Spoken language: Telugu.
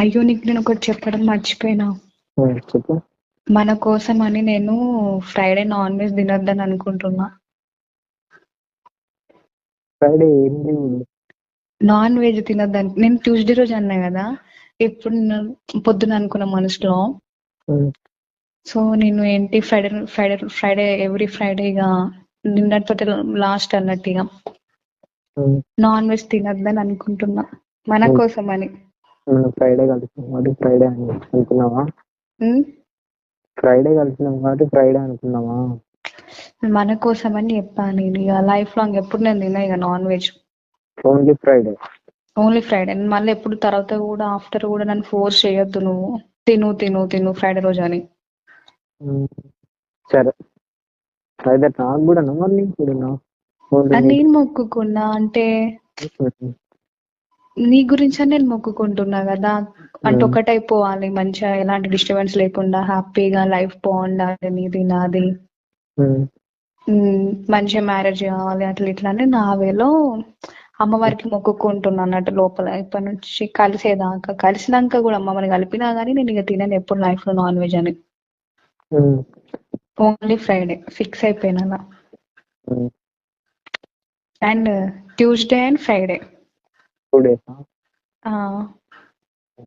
అయ్యో నీకు నేను ఒకటి చెప్పడం మర్చిపోయినా. చెప్పు. మన కోసం అని నేను ఫ్రైడే నాన్ వెజ్ తినొద్దని అనుకుంటున్నా. ఫ్రైడే ఏం లేవు. నాన్ వెజ్ తినొద్దని నేను ట్యూస్డే రోజు అన్నా కదా, ఇప్పుడు పొద్దున అనుకున్న మనసులో. సో నేను ఏంటి Friday Friday Friday every Friday ఇక నిన్నటితో లాస్ట్ అన్నట్టు ఇక నాన్ వెజ్ తినొద్దని అనుకుంటున్నా మన కోసం అని. ఫ్రైడే కలిసినాం కాబట్టి ఫ్రైడే అని అనుకున్నావా? ఫ్రైడే కలిసినాం కాబట్టి ఫ్రైడే అనుకున్నావా? మన కోసం అని చెప్పాను నేను. ఇక లైఫ్ లాంగ్ ఎప్పుడు నేను తిన్నా ఇక non veg. Only Friday. Only Friday. మళ్ళీ ఎప్పుడు తర్వాత కూడా ఆఫ్టర్ కూడా నన్ను ఫోర్స్ చేయొద్దు నువ్వు తిను తిను తిను ఫ్రైడే రోజు అని. సరే అయితే నాకు కూడా మరి నీకు కూడా నేను మొక్కుకున్నా అంటే నీ గురించి నేను మొక్కుకుంటున్నా కదా. అంటే ఒకటైపోవాలి మంచిగా, ఎలాంటి డిస్టర్బెన్స్ లేకుండా హ్యాపీగా లైఫ్ బాగుండాలి, నీది నాది, మంచిగా మ్యారేజ్ కావాలి అట్లా ఇట్లా అని నా వేలో అమ్మవారికి మొక్కుకుంటున్నా అన్నట్టు లోపల. ఇప్పటి నుంచి కలిసేదాకా, కలిసినాక కూడా అమ్మమ్మని కలిపినా గానీ నేను ఇక తినను ఎప్పుడు లైఫ్ లో నాన్ వెజ్ అని. ఓన్లీ ఫ్రైడే ఫిక్స్ అయిపోయినా. And Tuesday and Friday. 2 days.